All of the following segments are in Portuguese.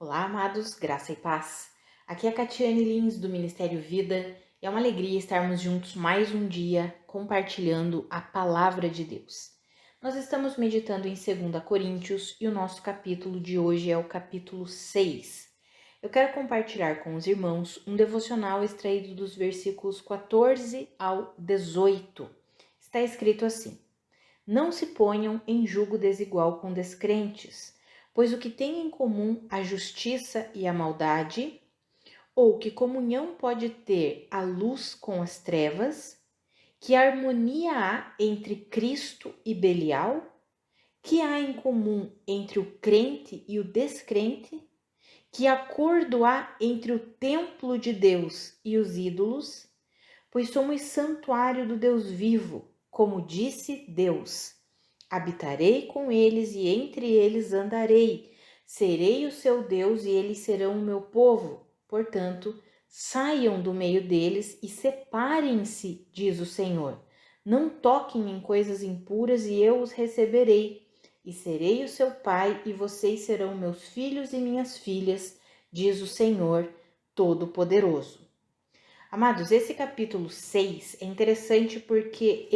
Olá, amados, graça e paz. Aqui é a Catiane Lins, do Ministério Vida, e é uma alegria estarmos juntos mais um dia compartilhando a Palavra de Deus. Nós estamos meditando em 2 Coríntios e o nosso capítulo de hoje é o capítulo 6. Eu quero compartilhar com os irmãos um devocional extraído dos versículos 14 ao 18. Está escrito assim: Não se ponham em julgo desigual com descrentes, pois o que tem em comum a justiça e a maldade? Ou que comunhão pode ter a luz com as trevas? Que harmonia há entre Cristo e Belial? Que há em comum entre o crente e o descrente? Que acordo há entre o templo de Deus e os ídolos? Pois somos santuário do Deus vivo, como disse Deus. Habitarei com eles e entre eles andarei. Serei o seu Deus e eles serão o meu povo. Portanto, saiam do meio deles e separem-se, diz o Senhor. Não toquem em coisas impuras e eu os receberei. E serei o seu pai e vocês serão meus filhos e minhas filhas, diz o Senhor Todo-Poderoso. Amados, esse capítulo 6 é interessante porque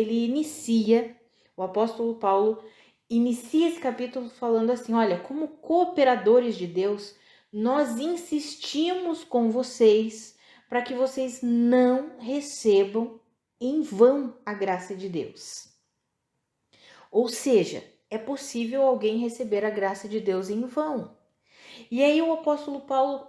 o apóstolo Paulo inicia esse capítulo falando assim: olha, como cooperadores de Deus, nós insistimos com vocês para que vocês não recebam em vão a graça de Deus. Ou seja, é possível alguém receber a graça de Deus em vão. E aí o apóstolo Paulo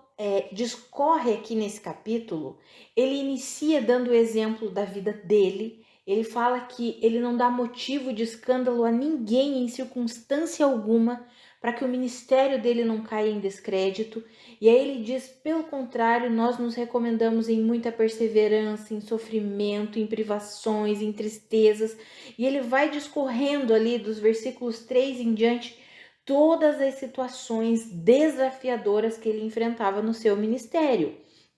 discorre aqui nesse capítulo, ele inicia dando o exemplo da vida dele, ele fala que ele não dá motivo de escândalo a ninguém em circunstância alguma para que o ministério dele não caia em descrédito. E aí ele diz, pelo contrário, nós nos recomendamos em muita perseverança, em sofrimento, em privações, em tristezas. E ele vai discorrendo ali dos versículos 3 em diante todas as situações desafiadoras que ele enfrentava no seu ministério,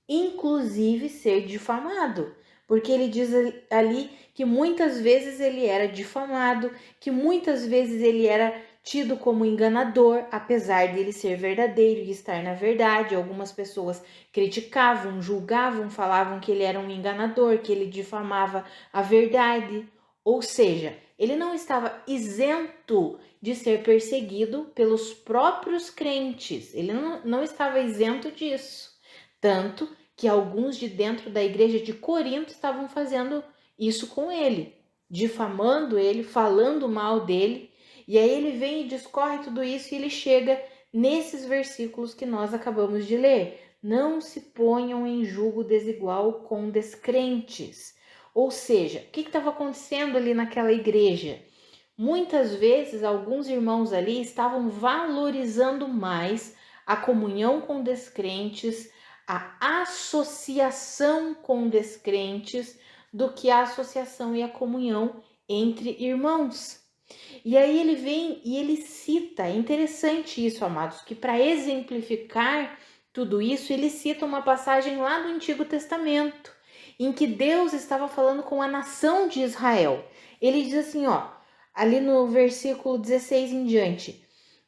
inclusive ser difamado, porque ele diz ali que muitas vezes ele era difamado, que muitas vezes ele era tido como enganador, apesar dele ser verdadeiro e estar na verdade. Algumas pessoas criticavam, julgavam, falavam que ele era um enganador, que ele difamava a verdade. Ou seja, ele não estava isento de ser perseguido pelos próprios crentes. Ele não estava isento disso. Tanto que alguns de dentro da igreja de Corinto estavam fazendo isso com ele, difamando ele, falando mal dele. E aí ele vem e discorre tudo isso e ele chega nesses versículos que nós acabamos de ler. Não se ponham em julgo desigual com descrentes. Ou seja, o que estava acontecendo ali naquela igreja? Muitas vezes, alguns irmãos ali estavam valorizando mais a comunhão com descrentes, a associação com descrentes, do que a associação e a comunhão entre irmãos. E aí ele vem e ele cita, é interessante isso, amados, que para exemplificar tudo isso, ele cita uma passagem lá do Antigo Testamento, em que Deus estava falando com a nação de Israel. Ele diz assim, ali no versículo 16 em diante: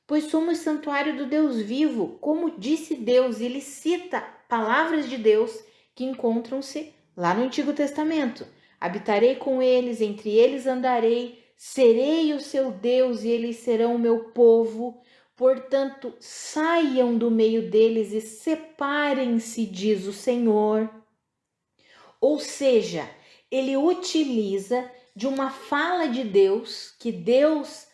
pois somos santuário do Deus vivo, como disse Deus. E ele cita palavras de Deus que encontram-se lá no Antigo Testamento. Habitarei com eles, entre eles andarei, serei o seu Deus e eles serão o meu povo. Portanto, saiam do meio deles e separem-se, diz o Senhor. Ou seja, ele utiliza de uma fala de Deus, que Deus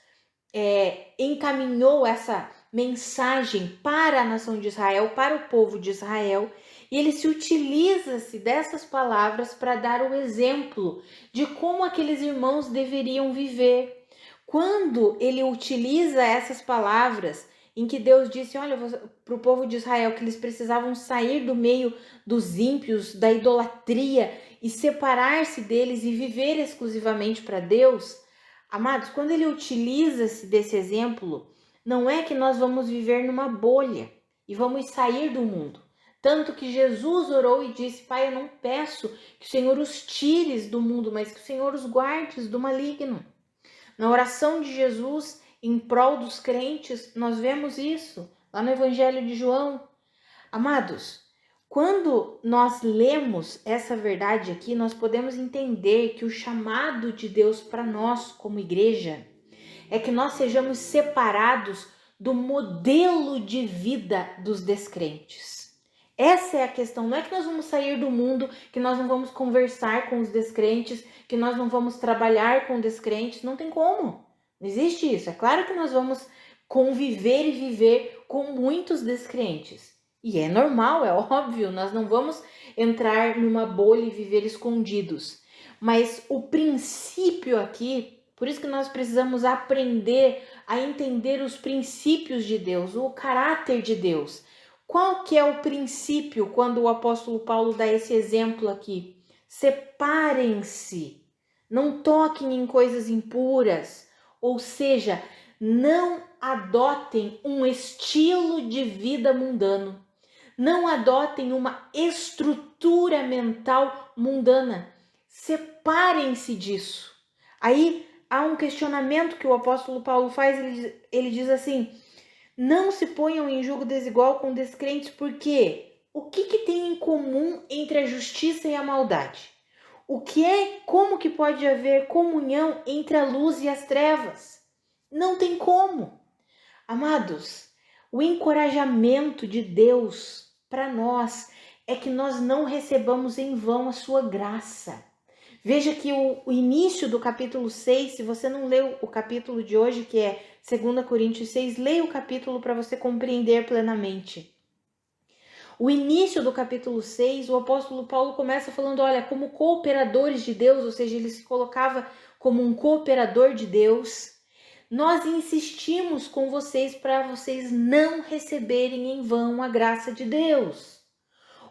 encaminhou essa mensagem para a nação de Israel, para o povo de Israel, e ele se utiliza-se dessas palavras para dar o exemplo de como aqueles irmãos deveriam viver. Quando ele utiliza essas palavras em que Deus disse, olha, para o povo de Israel que eles precisavam sair do meio dos ímpios, da idolatria e separar-se deles e viver exclusivamente para Deus. Amados, quando ele utiliza-se desse exemplo, não é que nós vamos viver numa bolha e vamos sair do mundo. Tanto que Jesus orou e disse, Pai, eu não peço que o Senhor os tires do mundo, mas que o Senhor os guardes do maligno. Na oração de Jesus, em prol dos crentes, nós vemos isso. lá no Evangelho de João. Amados, quando nós lemos essa verdade aqui, nós podemos entender que o chamado de Deus para nós como igreja é que nós sejamos separados do modelo de vida dos descrentes. Essa é a questão. Não é que nós vamos sair do mundo, que nós não vamos conversar com os descrentes, que nós não vamos trabalhar com descrentes. Não tem como. Não existe isso. É claro que nós vamos conviver e viver com muitos descrentes. E é normal, é óbvio. Nós não vamos entrar numa bolha e viver escondidos. Mas o princípio aqui, por isso que nós precisamos aprender a entender os princípios de Deus, o caráter de Deus. Qual que é o princípio quando o apóstolo Paulo dá esse exemplo aqui? Separem-se, não toquem em coisas impuras, ou seja, não adotem um estilo de vida mundano, não adotem uma estrutura mental mundana, separem-se disso. Aí há um questionamento que o apóstolo Paulo faz, ele diz assim: não se ponham em julgo desigual com descrentes, porque o que tem em comum entre a justiça e a maldade? Como que pode haver comunhão entre a luz e as trevas? Não tem como. Amados, o encorajamento de Deus para nós é que nós não recebamos em vão a sua graça. Veja que o início do capítulo 6, se você não leu o capítulo de hoje, que é 2 Coríntios 6, leia o capítulo para você compreender plenamente. O início do capítulo 6, o apóstolo Paulo começa falando, olha, como cooperadores de Deus, ou seja, ele se colocava como um cooperador de Deus. Nós insistimos com vocês para vocês não receberem em vão a graça de Deus.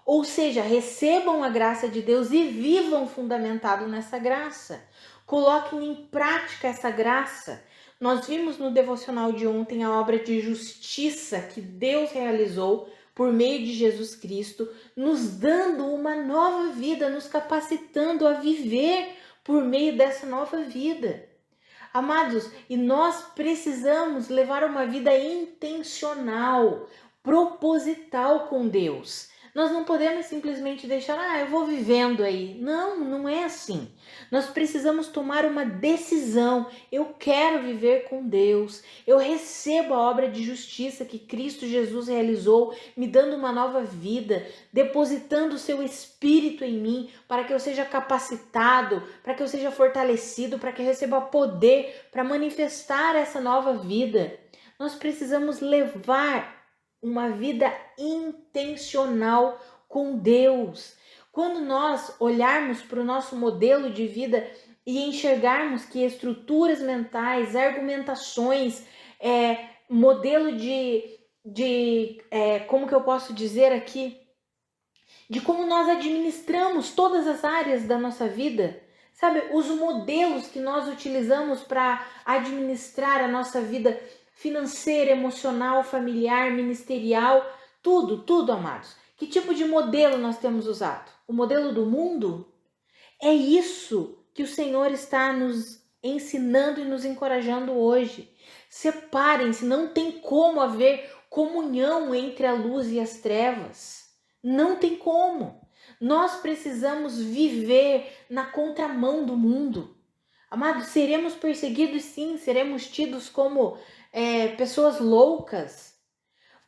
Ou seja, recebam a graça de Deus e vivam fundamentado nessa graça. Coloquem em prática essa graça. Nós vimos no devocional de ontem a obra de justiça que Deus realizou por meio de Jesus Cristo, nos dando uma nova vida, nos capacitando a viver por meio dessa nova vida. Amados, e nós precisamos levar uma vida intencional, proposital com Deus. Nós não podemos simplesmente deixar, eu vou vivendo aí. Não, não é assim. Nós precisamos tomar uma decisão. Eu quero viver com Deus. Eu recebo a obra de justiça que Cristo Jesus realizou, me dando uma nova vida, depositando o seu Espírito em mim, para que eu seja capacitado, para que eu seja fortalecido, para que eu receba poder para manifestar essa nova vida. Nós precisamos levar uma vida intencional com Deus. Quando nós olharmos para o nosso modelo de vida e enxergarmos que estruturas mentais, argumentações, modelo como que eu posso dizer aqui, de como nós administramos todas as áreas da nossa vida, sabe, os modelos que nós utilizamos para administrar a nossa vida financeira, emocional, familiar, ministerial, tudo, amados. Que tipo de modelo nós temos usado? O modelo do mundo? É isso que o Senhor está nos ensinando e nos encorajando hoje. Separem-se, não tem como haver comunhão entre a luz e as trevas. Não tem como. Nós precisamos viver na contramão do mundo. Amados, seremos perseguidos sim, seremos tidos como pessoas loucas,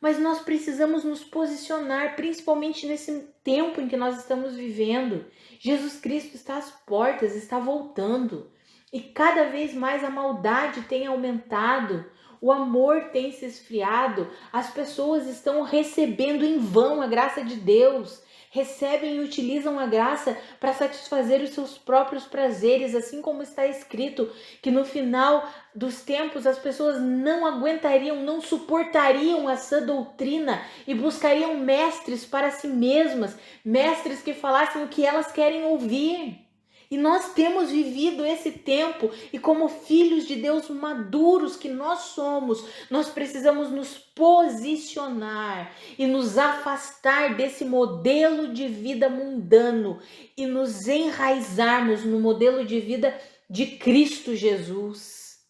mas nós precisamos nos posicionar, principalmente nesse tempo em que nós estamos vivendo. Jesus Cristo está às portas, está voltando, e cada vez mais a maldade tem aumentado, o amor tem se esfriado, as pessoas estão recebendo em vão a graça de Deus, recebem e utilizam a graça para satisfazer os seus próprios prazeres, assim como está escrito que no final dos tempos as pessoas não aguentariam, não suportariam essa doutrina e buscariam mestres para si mesmas, mestres que falassem o que elas querem ouvir. E nós temos vivido esse tempo e como filhos de Deus maduros que nós somos, nós precisamos nos posicionar e nos afastar desse modelo de vida mundano e nos enraizarmos no modelo de vida de Cristo Jesus.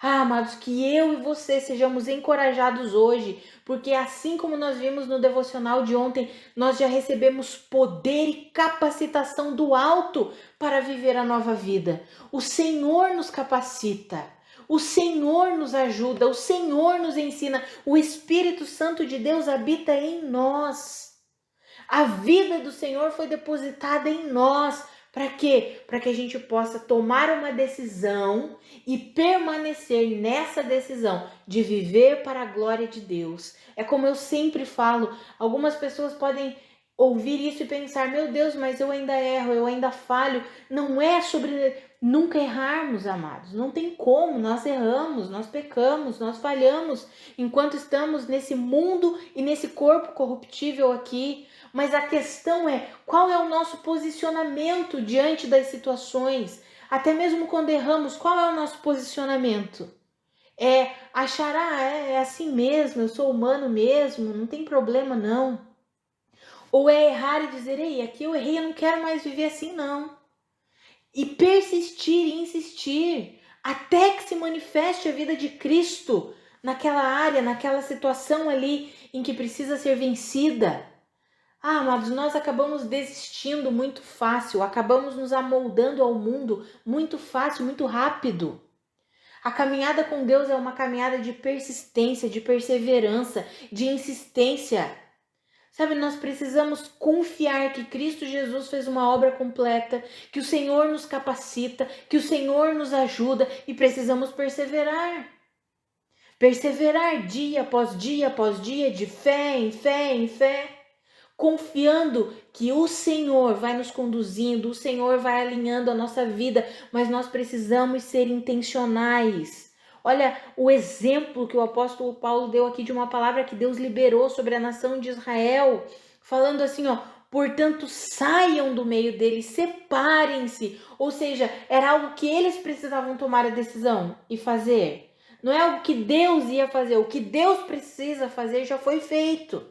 Amados, que eu e você sejamos encorajados hoje, porque assim como nós vimos no devocional de ontem, nós já recebemos poder e capacitação do alto para viver a nova vida. O Senhor nos capacita, o Senhor nos ajuda, o Senhor nos ensina, o Espírito Santo de Deus habita em nós. A vida do Senhor foi depositada em nós. Para quê? Para que a gente possa tomar uma decisão e permanecer nessa decisão de viver para a glória de Deus. É como eu sempre falo, algumas pessoas podem ouvir isso e pensar, meu Deus, mas eu ainda erro, eu ainda falho. Não é sobre nunca errarmos, amados. Não tem como, nós erramos, nós pecamos, nós falhamos enquanto estamos nesse mundo e nesse corpo corruptível aqui. Mas a questão é, qual é o nosso posicionamento diante das situações? Até mesmo quando erramos, qual é o nosso posicionamento? É achar, é assim mesmo, eu sou humano mesmo, não tem problema não. Ou é errar e dizer, ei, aqui eu errei, eu não quero mais viver assim não. E persistir e insistir até que se manifeste a vida de Cristo naquela área, naquela situação ali em que precisa ser vencida. Amados, nós acabamos desistindo muito fácil, acabamos nos amoldando ao mundo muito fácil, muito rápido. A caminhada com Deus é uma caminhada de persistência, de perseverança, de insistência. Sabe, nós precisamos confiar que Cristo Jesus fez uma obra completa, que o Senhor nos capacita, que o Senhor nos ajuda e precisamos perseverar. Perseverar dia após dia, de fé em fé em fé, confiando que o Senhor vai nos conduzindo, o Senhor vai alinhando a nossa vida, mas nós precisamos ser intencionais. Olha o exemplo que o apóstolo Paulo deu aqui de uma palavra que Deus liberou sobre a nação de Israel, falando assim, portanto, saiam do meio deles, separem-se. Ou seja, era algo que eles precisavam tomar a decisão e fazer. Não é algo que Deus ia fazer, o que Deus precisa fazer já foi feito.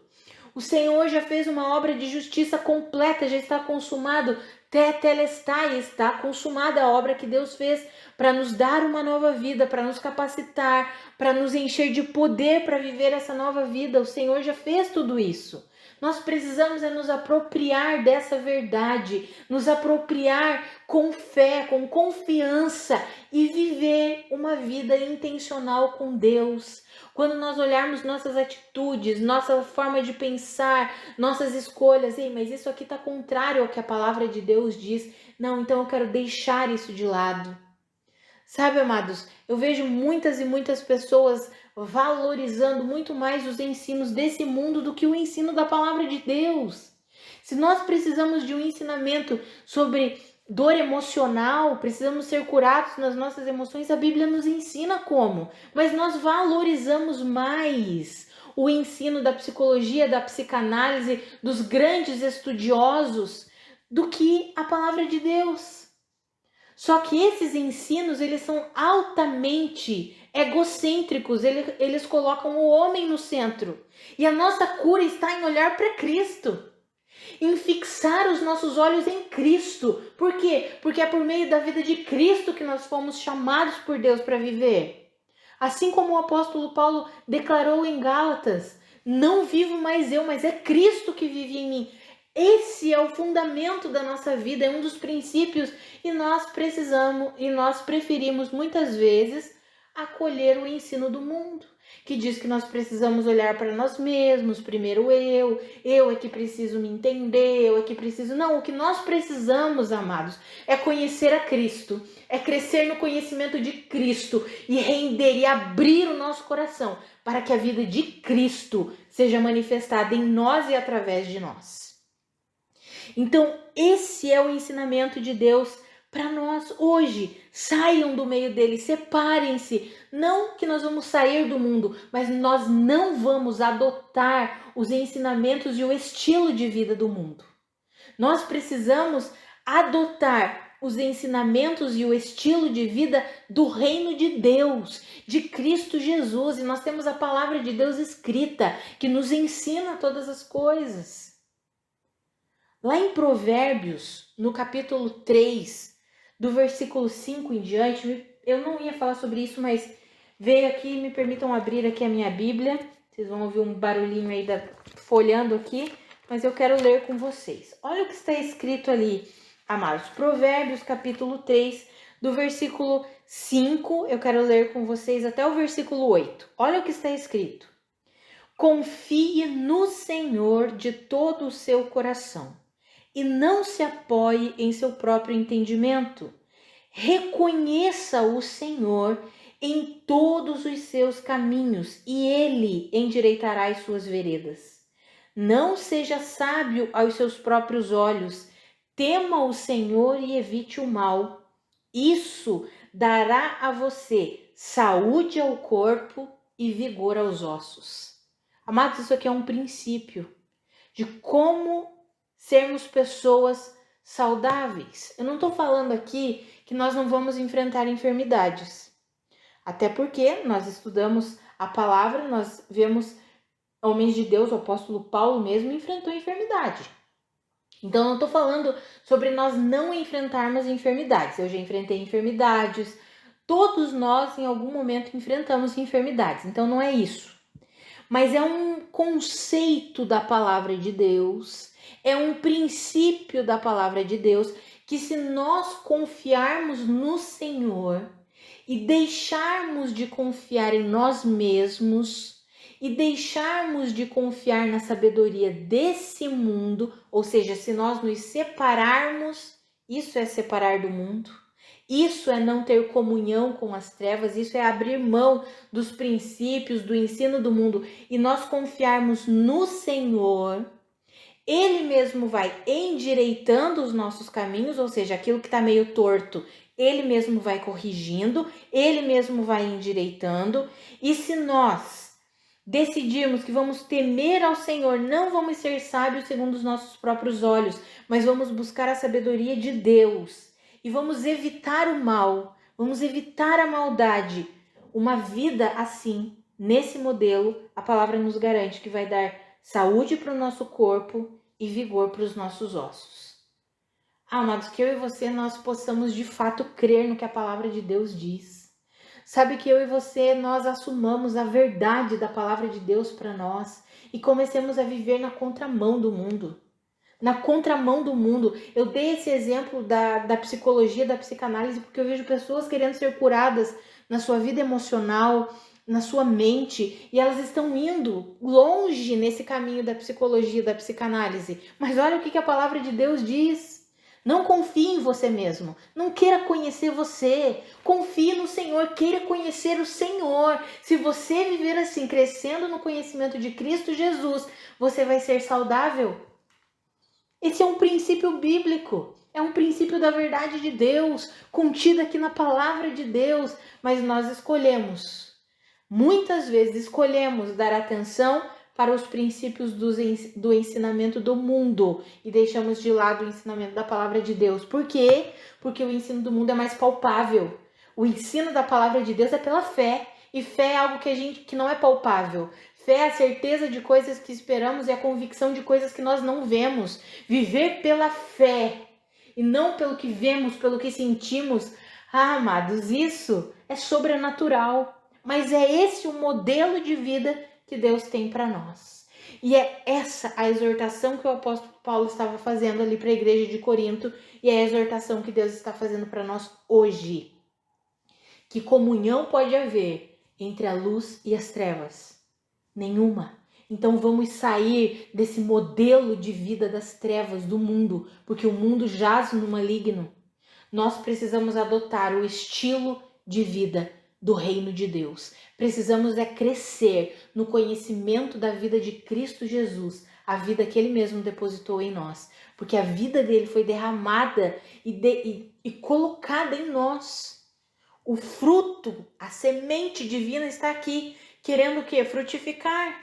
O Senhor já fez uma obra de justiça completa, já está consumado. Tetelestai, está consumada a obra que Deus fez para nos dar uma nova vida, para nos capacitar, para nos encher de poder para viver essa nova vida. O Senhor já fez tudo isso. Nós precisamos nos apropriar dessa verdade, nos apropriar com fé, com confiança e viver uma vida intencional com Deus. Quando nós olharmos nossas atitudes, nossa forma de pensar, nossas escolhas, mas isso aqui está contrário ao que a palavra de Deus diz. Não, então eu quero deixar isso de lado. Sabe, amados, eu vejo muitas e muitas pessoas valorizando muito mais os ensinos desse mundo do que o ensino da palavra de Deus. Se nós precisamos de um ensinamento sobre dor emocional, precisamos ser curados nas nossas emoções, a Bíblia nos ensina como, mas nós valorizamos mais o ensino da psicologia, da psicanálise, dos grandes estudiosos, do que a palavra de Deus. Só que esses ensinos, eles são altamente egocêntricos, eles colocam o homem no centro. E a nossa cura está em olhar para Cristo, em fixar os nossos olhos em Cristo. Por quê? Porque é por meio da vida de Cristo que nós fomos chamados por Deus para viver. Assim como o apóstolo Paulo declarou em Gálatas, não vivo mais eu, mas é Cristo que vive em mim. Esse é o fundamento da nossa vida, é um dos princípios, e nós preferimos muitas vezes acolher o ensino do mundo, que diz que nós precisamos olhar para nós mesmos, primeiro eu é que preciso me entender, eu é que preciso... Não, o que nós precisamos, amados, é conhecer a Cristo, é crescer no conhecimento de Cristo e render e abrir o nosso coração para que a vida de Cristo seja manifestada em nós e através de nós. Então, esse é o ensinamento de Deus para nós hoje. Saiam do meio dele, separem-se. Não que nós vamos sair do mundo, mas nós não vamos adotar os ensinamentos e o estilo de vida do mundo. Nós precisamos adotar os ensinamentos e o estilo de vida do reino de Deus, de Cristo Jesus. E nós temos a palavra de Deus escrita, que nos ensina todas as coisas. Lá em Provérbios, no capítulo 3, do versículo 5 em diante, eu não ia falar sobre isso, mas veio aqui, me permitam abrir aqui a minha Bíblia. Vocês vão ouvir um barulhinho aí folhando aqui, mas eu quero ler com vocês. Olha o que está escrito ali, amados. Provérbios, capítulo 3, do versículo 5, eu quero ler com vocês até o versículo 8. Olha o que está escrito. Confie no Senhor de todo o seu coração e não se apoie em seu próprio entendimento. Reconheça o Senhor em todos os seus caminhos e ele endireitará as suas veredas. Não seja sábio aos seus próprios olhos, tema o Senhor e evite o mal. Isso dará a você saúde ao corpo e vigor aos ossos. Amados, isso aqui é um princípio de como sermos pessoas saudáveis. Eu não estou falando aqui que nós não vamos enfrentar enfermidades. Até porque nós estudamos a palavra, nós vemos homens de Deus, o apóstolo Paulo mesmo enfrentou enfermidade. Então, eu não estou falando sobre nós não enfrentarmos enfermidades. Eu já enfrentei enfermidades. Todos nós, em algum momento, enfrentamos enfermidades. Então, não é isso. Mas é um conceito da palavra de Deus, é um princípio da palavra de Deus, que se nós confiarmos no Senhor e deixarmos de confiar em nós mesmos e deixarmos de confiar na sabedoria desse mundo, ou seja, se nós nos separarmos, isso é separar do mundo. Isso é não ter comunhão com as trevas, isso é abrir mão dos princípios, do ensino do mundo e nós confiarmos no Senhor. Ele mesmo vai endireitando os nossos caminhos, ou seja, aquilo que está meio torto, ele mesmo vai corrigindo, ele mesmo vai endireitando. E se nós decidirmos que vamos temer ao Senhor, não vamos ser sábios segundo os nossos próprios olhos, mas vamos buscar a sabedoria de Deus. E vamos evitar o mal, vamos evitar a maldade. Uma vida assim, nesse modelo, a palavra nos garante que vai dar saúde para o nosso corpo e vigor para os nossos ossos. Amados, que eu e você, nós possamos de fato crer no que a palavra de Deus diz. Sabe, que eu e você, nós assumamos a verdade da palavra de Deus para nós e comecemos a viver na contramão do mundo. Na contramão do mundo. Eu dei esse exemplo da psicologia, da psicanálise, porque eu vejo pessoas querendo ser curadas na sua vida emocional, na sua mente, e elas estão indo longe nesse caminho da psicologia, da psicanálise. Mas olha o que a palavra de Deus diz. Não confie em você mesmo, não queira conhecer você, confie no Senhor, queira conhecer o Senhor. Se você viver assim, crescendo no conhecimento de Cristo Jesus, você vai ser saudável. Esse é um princípio bíblico, é um princípio da verdade de Deus, contido aqui na palavra de Deus, mas nós muitas vezes escolhemos dar atenção para os princípios do ensinamento do mundo e deixamos de lado o ensinamento da palavra de Deus. Por quê? Porque o ensino do mundo é mais palpável. O ensino da palavra de Deus é pela fé, e fé é algo que não é palpável. Fé é a certeza de coisas que esperamos e a convicção de coisas que nós não vemos. Viver pela fé e não pelo que vemos, pelo que sentimos. Amados, isso é sobrenatural. Mas é esse o modelo de vida que Deus tem para nós. E é essa a exortação que o apóstolo Paulo estava fazendo ali para a igreja de Corinto e é a exortação que Deus está fazendo para nós hoje. Que comunhão pode haver entre a luz e as trevas? Nenhuma. Então vamos sair desse modelo de vida das trevas do mundo, porque o mundo jaz no maligno. Nós precisamos adotar o estilo de vida do reino de Deus. Precisamos crescer no conhecimento da vida de Cristo Jesus, a vida que Ele mesmo depositou em nós, porque a vida dele foi derramada e colocada em nós. O fruto, a semente divina está aqui, querendo o quê? Frutificar,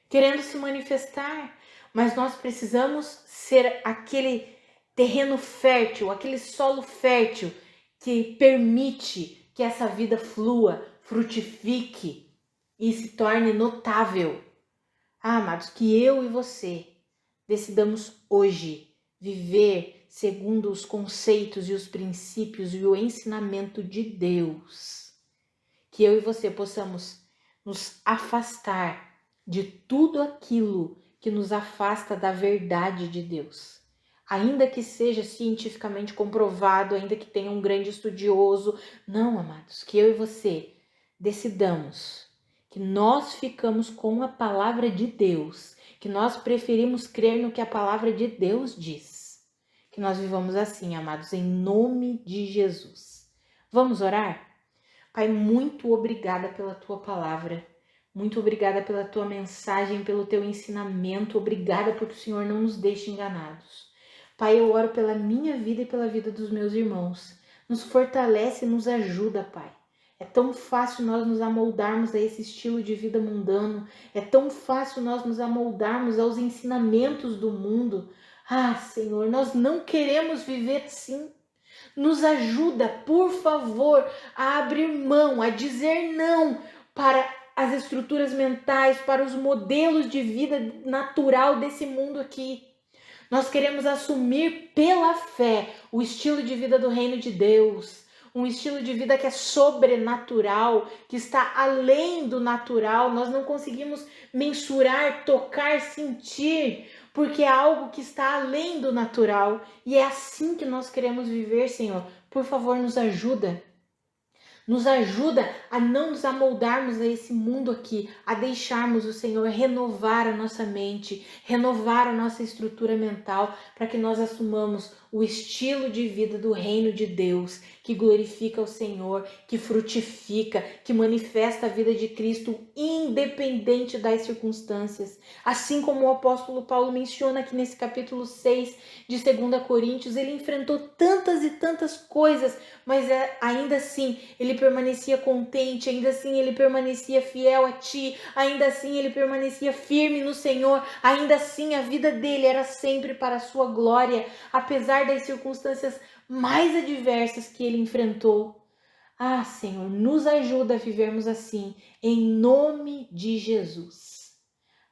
querendo se manifestar. Mas nós precisamos ser aquele terreno fértil, aquele solo fértil que permite que essa vida flua, frutifique e se torne notável. Amados, que eu e você decidamos hoje viver segundo os conceitos e os princípios e o ensinamento de Deus. que eu e você possamos nos afastar de tudo aquilo que nos afasta da verdade de Deus. Ainda que seja cientificamente comprovado, ainda que tenha um grande estudioso, não, amados, que eu e você decidamos que nós ficamos com a palavra de Deus, que nós preferimos crer no que a palavra de Deus diz. Que nós vivamos assim, amados, em nome de Jesus. Vamos orar? Pai, muito obrigada pela tua palavra. Muito obrigada pela tua mensagem, pelo teu ensinamento. Obrigada porque o Senhor não nos deixa enganados. Pai, eu oro pela minha vida e pela vida dos meus irmãos. Nos fortalece e nos ajuda, Pai. É tão fácil nós nos amoldarmos a esse estilo de vida mundano. É tão fácil nós nos amoldarmos aos ensinamentos do mundo. Ah, Senhor, nós não queremos viver assim. Nos ajuda, por favor, a abrir mão, a dizer não para as estruturas mentais, para os modelos de vida natural desse mundo aqui. Nós queremos assumir pela fé o estilo de vida do reino de Deus, um estilo de vida que é sobrenatural, que está além do natural. Nós não conseguimos mensurar, tocar, sentir, porque é algo que está além do natural. E é assim que nós queremos viver, Senhor. Por favor, nos ajuda. Nos ajuda a não nos amoldarmos a esse mundo aqui, a deixarmos o Senhor renovar a nossa mente, renovar a nossa estrutura mental, para que nós assumamos o estilo de vida do reino de Deus, que glorifica o Senhor, que frutifica, que manifesta a vida de Cristo independente das circunstâncias. Assim como o apóstolo Paulo menciona aqui nesse capítulo 6 de 2 Coríntios, ele enfrentou tantas e tantas coisas, mas ainda assim ele permanecia contente, ainda assim ele permanecia fiel a ti, ainda assim ele permanecia firme no Senhor, ainda assim a vida dele era sempre para a sua glória, apesar das circunstâncias mais adversas que ele enfrentou. Ah, Senhor, nos ajuda a vivermos assim, em nome de Jesus.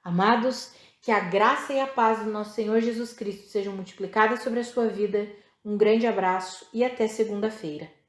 Amados, que a graça e a paz do nosso Senhor Jesus Cristo sejam multiplicadas sobre a sua vida. Um grande abraço e até segunda-feira.